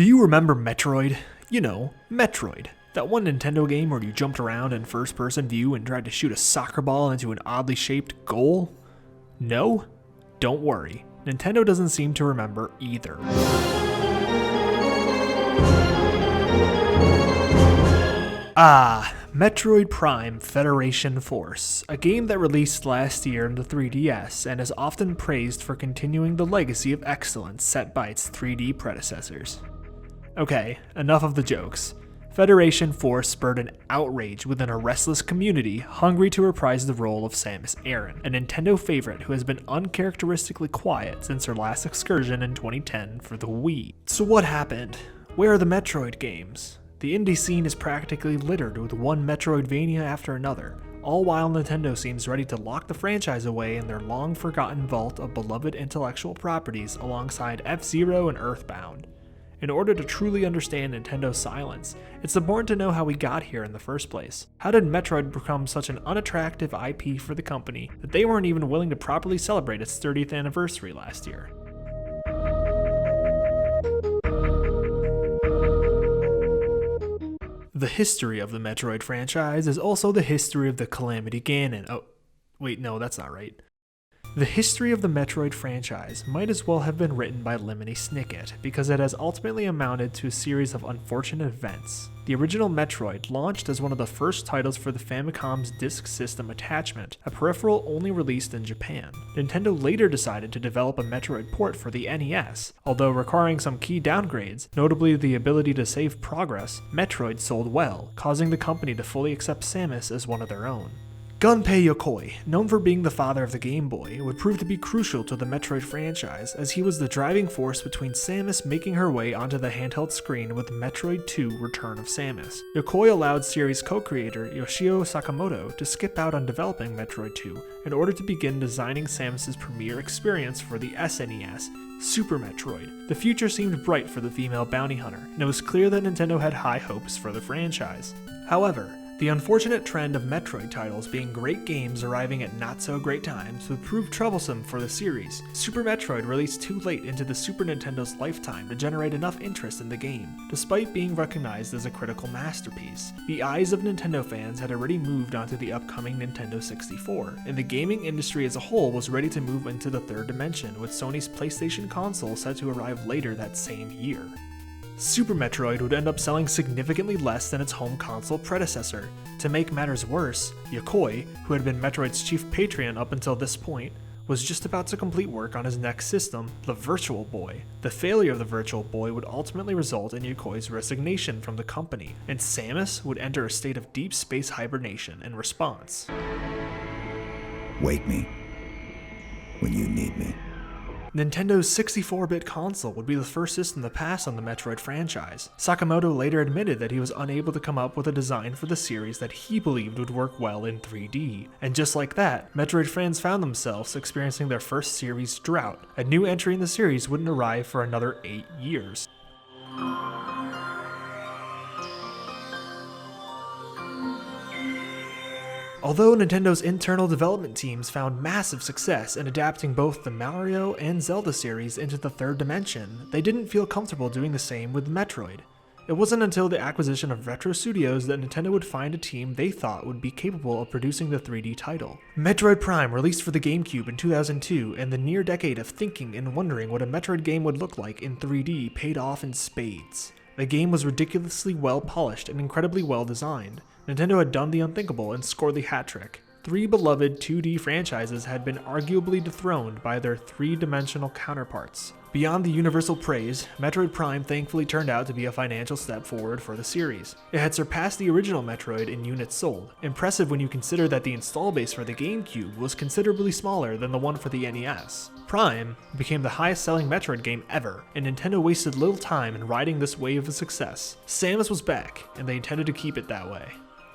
Do you remember Metroid? You know, Metroid. That one Nintendo game where you jumped around in first-person view and tried to shoot a soccer ball into an oddly shaped goal? No? Don't worry. Nintendo doesn't seem to remember either. Metroid Prime Federation Force, a game that released last year on the 3DS and is often praised for continuing the legacy of excellence set by its 3D predecessors. Okay, enough of the jokes. Federation Force spurred an outrage within a restless community hungry to reprise the role of Samus Aran, a Nintendo favorite who has been uncharacteristically quiet since her last excursion in 2010 for the Wii. So what happened? Where are the Metroid games? The indie scene is practically littered with one Metroidvania after another, all while Nintendo seems ready to lock the franchise away in their long-forgotten vault of beloved intellectual properties alongside F-Zero and Earthbound. In order to truly understand Nintendo's silence, it's important to know how we got here in the first place. How did Metroid become such an unattractive IP for the company that they weren't even willing to properly celebrate its 30th anniversary last year? The history of the Metroid franchise is also the history of the Calamity Ganon. Oh, wait, no, that's not right. The history of the Metroid franchise might as well have been written by Lemony Snicket, because it has ultimately amounted to a series of unfortunate events. The original Metroid launched as one of the first titles for the Famicom's Disk System attachment, a peripheral only released in Japan. Nintendo later decided to develop a Metroid port for the NES, although requiring some key downgrades, notably the ability to save progress. Metroid sold well, causing the company to fully accept Samus as one of their own. Gunpei Yokoi, known for being the father of the Game Boy, would prove to be crucial to the Metroid franchise, as he was the driving force between Samus making her way onto the handheld screen with Metroid 2 Return of Samus. Yokoi allowed series co-creator Yoshio Sakamoto to skip out on developing Metroid 2 in order to begin designing Samus's premiere experience for the SNES, Super Metroid. The future seemed bright for the female bounty hunter, and it was clear that Nintendo had high hopes for the franchise. However, the unfortunate trend of Metroid titles being great games arriving at not-so-great times would prove troublesome for the series. Super Metroid released too late into the Super Nintendo's lifetime to generate enough interest in the game, despite being recognized as a critical masterpiece. The eyes of Nintendo fans had already moved onto the upcoming Nintendo 64, and the gaming industry as a whole was ready to move into the third dimension, with Sony's PlayStation console set to arrive later that same year. Super Metroid would end up selling significantly less than its home console predecessor. To make matters worse, Yokoi, who had been Metroid's chief patron up until this point, was just about to complete work on his next system, the Virtual Boy. The failure of the Virtual Boy would ultimately result in Yokoi's resignation from the company, and Samus would enter a state of deep space hibernation in response. Wake me when you need me. Nintendo's 64-bit console would be the first system to pass on the Metroid franchise. Sakamoto later admitted that he was unable to come up with a design for the series that he believed would work well in 3D. And just like that, Metroid fans found themselves experiencing their first series drought. A new entry in the series wouldn't arrive for another 8 years. Although Nintendo's internal development teams found massive success in adapting both the Mario and Zelda series into the third dimension, they didn't feel comfortable doing the same with Metroid. It wasn't until the acquisition of Retro Studios that Nintendo would find a team they thought would be capable of producing the 3D title. Metroid Prime released for the GameCube in 2002, and the near decade of thinking and wondering what a Metroid game would look like in 3D paid off in spades. The game was ridiculously well polished and incredibly well designed. Nintendo had done the unthinkable and scored the hat trick. 3 beloved 2D franchises had been arguably dethroned by their 3-dimensional counterparts. Beyond the universal praise, Metroid Prime thankfully turned out to be a financial step forward for the series. It had surpassed the original Metroid in units sold, impressive when you consider that the install base for the GameCube was considerably smaller than the one for the NES. Prime became the highest-selling Metroid game ever, and Nintendo wasted little time in riding this wave of success. Samus was back, and they intended to keep it that way.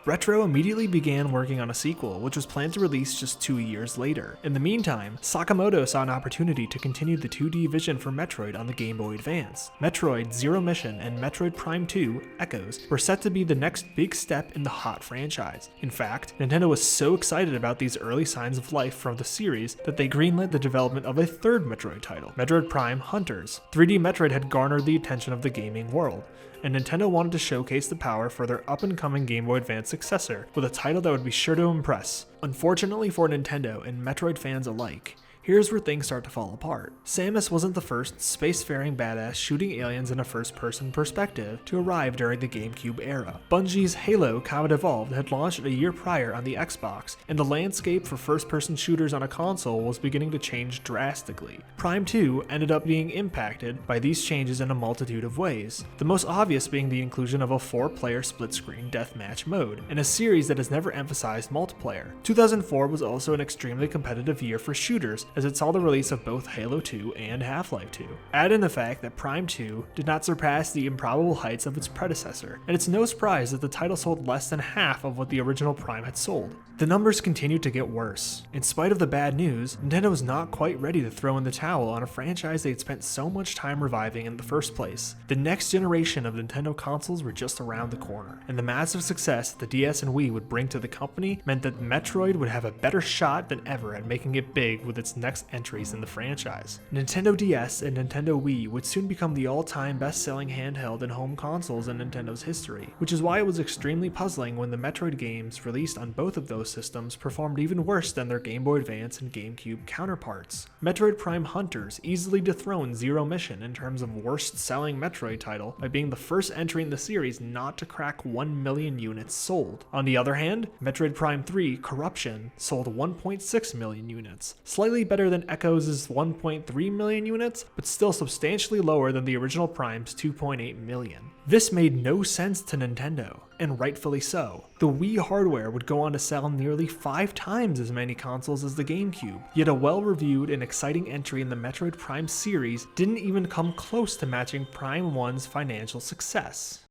Retro immediately began working on a sequel, which was planned to release just 2 years later. In the meantime, Sakamoto saw an opportunity to continue the 2D vision for Metroid on the Game Boy Advance. Metroid Zero Mission and Metroid Prime 2, Echoes, were set to be the next big step in the hot franchise. In fact, Nintendo was so excited about these early signs of life from the series that they greenlit the development of a third Metroid title, Metroid Prime Hunters. 3D Metroid had garnered the attention of the gaming world, and Nintendo wanted to showcase the power for their up-and-coming Game Boy Advance successor with a title that would be sure to impress. Unfortunately for Nintendo and Metroid fans alike, here's where things start to fall apart. Samus wasn't the first spacefaring badass shooting aliens in a first-person perspective to arrive during the GameCube era. Bungie's Halo Combat Evolved had launched a year prior on the Xbox, and the landscape for first-person shooters on a console was beginning to change drastically. Prime 2 ended up being impacted by these changes in a multitude of ways, the most obvious being the inclusion of a 4-player split-screen deathmatch mode, in a series that has never emphasized multiplayer. 2004 was also an extremely competitive year for shooters, as it saw the release of both Halo 2 and Half-Life 2. Add in the fact that Prime 2 did not surpass the improbable heights of its predecessor, and it's no surprise that the title sold less than half of what the original Prime had sold. The numbers continued to get worse. In spite of the bad news, Nintendo was not quite ready to throw in the towel on a franchise they had spent so much time reviving in the first place. The next generation of Nintendo consoles were just around the corner, and the massive success that the DS and Wii would bring to the company meant that Metroid would have a better shot than ever at making it big with its next entries in the franchise. Nintendo DS and Nintendo Wii would soon become the all-time best-selling handheld and home consoles in Nintendo's history, which is why it was extremely puzzling when the Metroid games released on both of those systems performed even worse than their Game Boy Advance and GameCube counterparts. Metroid Prime Hunters easily dethroned Zero Mission in terms of worst-selling Metroid title by being the first entry in the series not to crack 1 million units sold. On the other hand, Metroid Prime 3 Corruption sold 1.6 million units, slightly better than Echoes' 1.3 million units, but still substantially lower than the original Prime's 2.8 million. This made no sense to Nintendo, and rightfully so. The Wii hardware would go on to sell nearly 5 times as many consoles as the GameCube, yet a well-reviewed and exciting entry in the Metroid Prime series didn't even come close to matching Prime 1's financial success.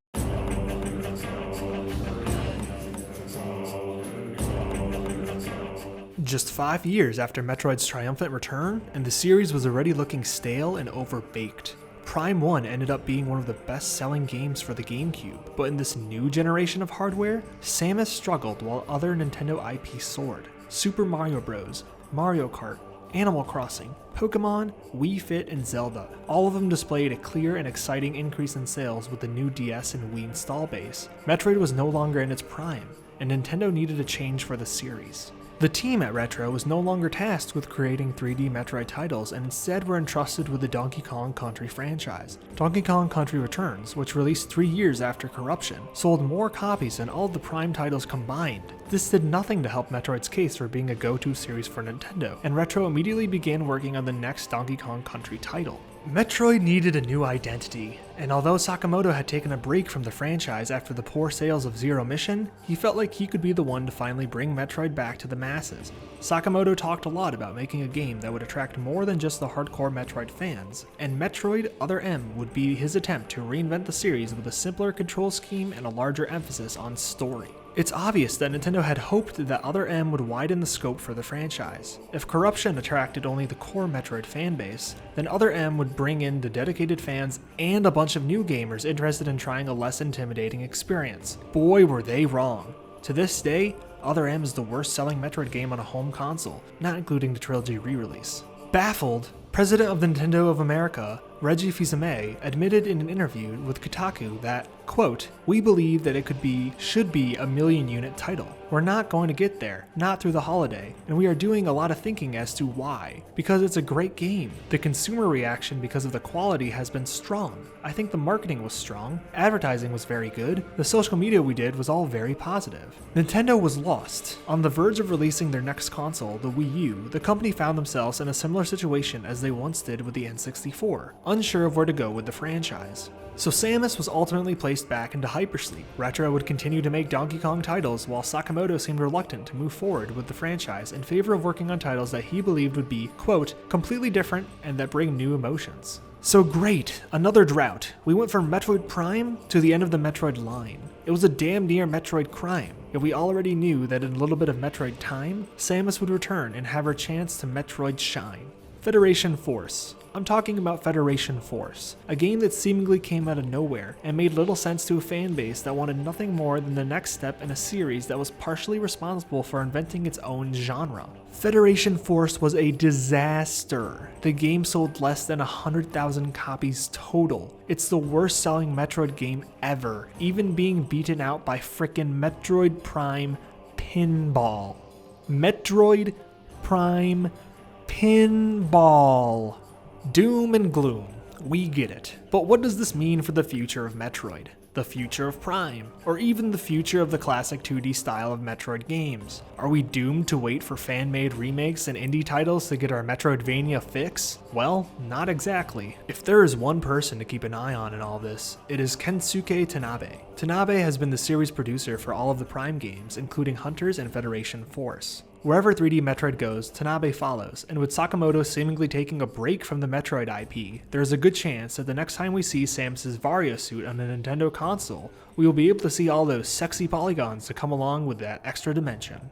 Just 5 years after Metroid's triumphant return, and the series was already looking stale and overbaked. Prime 1 ended up being one of the best-selling games for the GameCube, but in this new generation of hardware, Samus struggled while other Nintendo IP soared. Super Mario Bros., Mario Kart, Animal Crossing, Pokemon, Wii Fit, and Zelda, all of them displayed a clear and exciting increase in sales with the new DS and Wii install base. Metroid was no longer in its prime, and Nintendo needed a change for the series. The team at Retro was no longer tasked with creating 3D Metroid titles and instead were entrusted with the Donkey Kong Country franchise. Donkey Kong Country Returns, which released 3 years after Corruption, sold more copies than all of the Prime titles combined. This did nothing to help Metroid's case for being a go-to series for Nintendo, and Retro immediately began working on the next Donkey Kong Country title. Metroid needed a new identity, and although Sakamoto had taken a break from the franchise after the poor sales of Zero Mission, he felt like he could be the one to finally bring Metroid back to the masses. Sakamoto talked a lot about making a game that would attract more than just the hardcore Metroid fans, and Metroid Other M would be his attempt to reinvent the series with a simpler control scheme and a larger emphasis on story. It's obvious that Nintendo had hoped that Other M would widen the scope for the franchise. If Corruption attracted only the core Metroid fanbase, then Other M would bring in the dedicated fans and a bunch of new gamers interested in trying a less intimidating experience. Boy, were they wrong. To this day, Other M is the worst-selling Metroid game on a home console, not including the trilogy re-release. Baffled, President of Nintendo of America, Reggie Fils-Aimé, admitted in an interview with Kotaku that, quote, "We believe that it should be a million-unit title. We're not going to get there, not through the holiday, and we are doing a lot of thinking as to why. Because it's a great game. The consumer reaction because of the quality has been strong. I think the marketing was strong, advertising was very good, the social media we did was all very positive." Nintendo was lost. On the verge of releasing their next console, the Wii U, the company found themselves in a similar situation as they once did with the N64, unsure of where to go with the franchise. So Samus was ultimately placed back into hypersleep. Retro would continue to make Donkey Kong titles, while Sakamoto seemed reluctant to move forward with the franchise in favor of working on titles that he believed would be, quote, "completely different and that bring new emotions." So great, another drought. We went from Metroid Prime to the end of the Metroid line. It was a damn near Metroid crime, yet we already knew that in a little bit of Metroid time, Samus would return and have her chance to Metroid shine. Federation Force. I'm talking about Federation Force, a game that seemingly came out of nowhere and made little sense to a fan base that wanted nothing more than the next step in a series that was partially responsible for inventing its own genre. Federation Force was a disaster. The game sold less than 100,000 copies total. It's the worst selling Metroid game ever, even being beaten out by frickin' Metroid Prime Pinball. Metroid Prime Pinball. Doom and gloom, we get it. But what does this mean for the future of Metroid? The future of Prime? Or even the future of the classic 2D style of Metroid games? Are we doomed to wait for fan-made remakes and indie titles to get our Metroidvania fix? Well, not exactly. If there is one person to keep an eye on in all this, it is Kensuke Tanabe. Tanabe has been the series producer for all of the Prime games, including Hunters and Federation Force. Wherever 3D Metroid goes, Tanabe follows, and with Sakamoto seemingly taking a break from the Metroid IP, there is a good chance that the next time we see Samus' Vario suit on a Nintendo console, we will be able to see all those sexy polygons to come along with that extra dimension.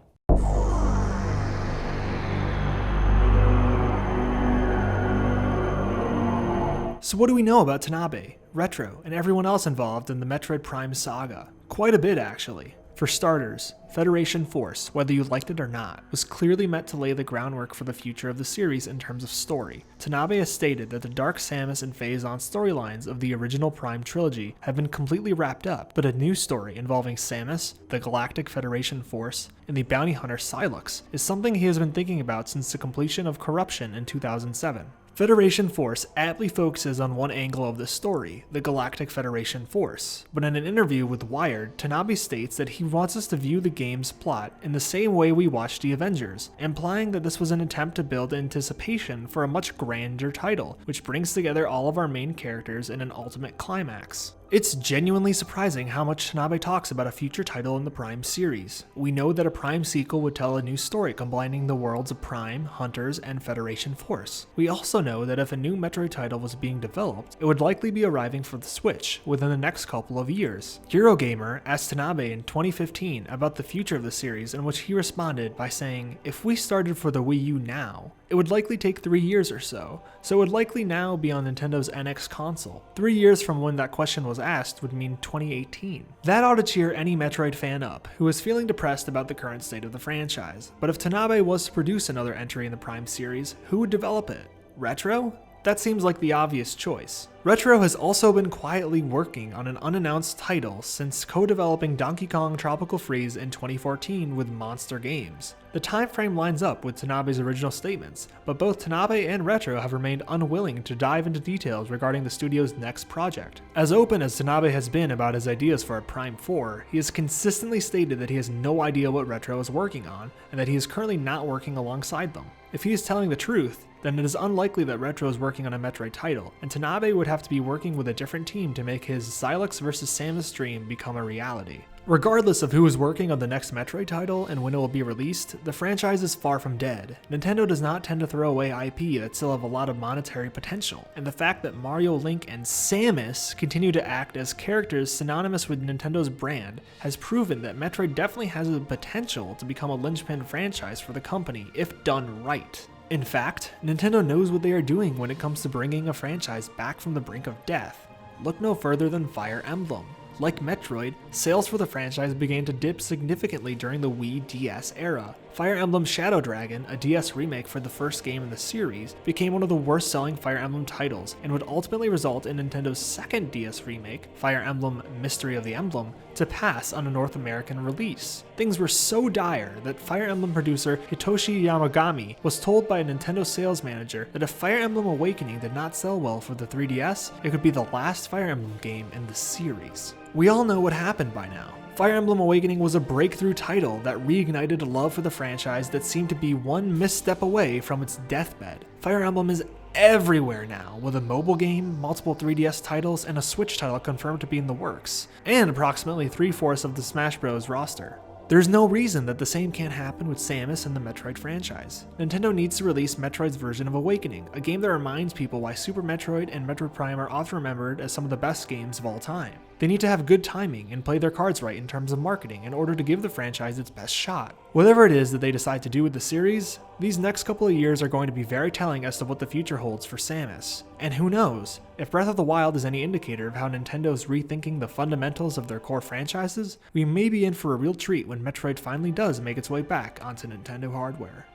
So what do we know about Tanabe, Retro, and everyone else involved in the Metroid Prime saga? Quite a bit, actually. For starters, Federation Force, whether you liked it or not, was clearly meant to lay the groundwork for the future of the series in terms of story. Tanabe has stated that the Dark Samus and Phazon storylines of the original Prime trilogy have been completely wrapped up, but a new story involving Samus, the Galactic Federation Force, and the bounty hunter Sylux is something he has been thinking about since the completion of Corruption in 2007. Federation Force aptly focuses on one angle of the story, the Galactic Federation Force, but in an interview with Wired, Tanabe states that he wants us to view the game's plot in the same way we watched the Avengers, implying that this was an attempt to build anticipation for a much grander title, which brings together all of our main characters in an ultimate climax. It's genuinely surprising how much Tanabe talks about a future title in the Prime series. We know that a Prime sequel would tell a new story combining the worlds of Prime, Hunters, and Federation Force. We also know that if a new Metroid title was being developed, it would likely be arriving for the Switch within the next couple of years. Eurogamer asked Tanabe in 2015 about the future of the series, in which he responded by saying, "If we started for the Wii U now, it would likely take 3 years or so it would likely now be on Nintendo's NX console. 3 years from when that question was asked would mean 2018. That ought to cheer any Metroid fan up who is feeling depressed about the current state of the franchise. But if Tanabe was to produce another entry in the Prime series, who would develop it? Retro? That seems like the obvious choice. Retro has also been quietly working on an unannounced title since co-developing Donkey Kong Tropical Freeze in 2014 with Monster Games. The time frame lines up with Tanabe's original statements, but both Tanabe and Retro have remained unwilling to dive into details regarding the studio's next project. As open as Tanabe has been about his ideas for a Prime 4, he has consistently stated that he has no idea what Retro is working on, and that he is currently not working alongside them. If he is telling the truth, then it is unlikely that Retro is working on a Metroid title, and Tanabe would have to be working with a different team to make his Sylux vs. Samus dream become a reality. Regardless of who is working on the next Metroid title and when it will be released, the franchise is far from dead. Nintendo does not tend to throw away IP that still have a lot of monetary potential, and the fact that Mario, Link, and Samus continue to act as characters synonymous with Nintendo's brand has proven that Metroid definitely has the potential to become a linchpin franchise for the company if done right. In fact, Nintendo knows what they are doing when it comes to bringing a franchise back from the brink of death. Look no further than Fire Emblem. Like Metroid, sales for the franchise began to dip significantly during the Wii DS era. Fire Emblem Shadow Dragon, a DS remake for the first game in the series, became one of the worst-selling Fire Emblem titles and would ultimately result in Nintendo's second DS remake, Fire Emblem Mystery of the Emblem, to pass on a North American release. Things were so dire that Fire Emblem producer Hitoshi Yamagami was told by a Nintendo sales manager that if Fire Emblem Awakening did not sell well for the 3DS, it could be the last Fire Emblem game in the series. We all know what happened by now. Fire Emblem Awakening was a breakthrough title that reignited a love for the franchise that seemed to be one misstep away from its deathbed. Fire Emblem is everywhere now, with a mobile game, multiple 3DS titles, and a Switch title confirmed to be in the works, and approximately 3/4 of the Smash Bros. Roster. There's no reason that the same can't happen with Samus and the Metroid franchise. Nintendo needs to release Metroid's version of Awakening, a game that reminds people why Super Metroid and Metroid Prime are often remembered as some of the best games of all time. They need to have good timing and play their cards right in terms of marketing in order to give the franchise its best shot. Whatever it is that they decide to do with the series, these next couple of years are going to be very telling as to what the future holds for Samus. And who knows, if Breath of the Wild is any indicator of how Nintendo's rethinking the fundamentals of their core franchises, we may be in for a real treat when Metroid finally does make its way back onto Nintendo hardware.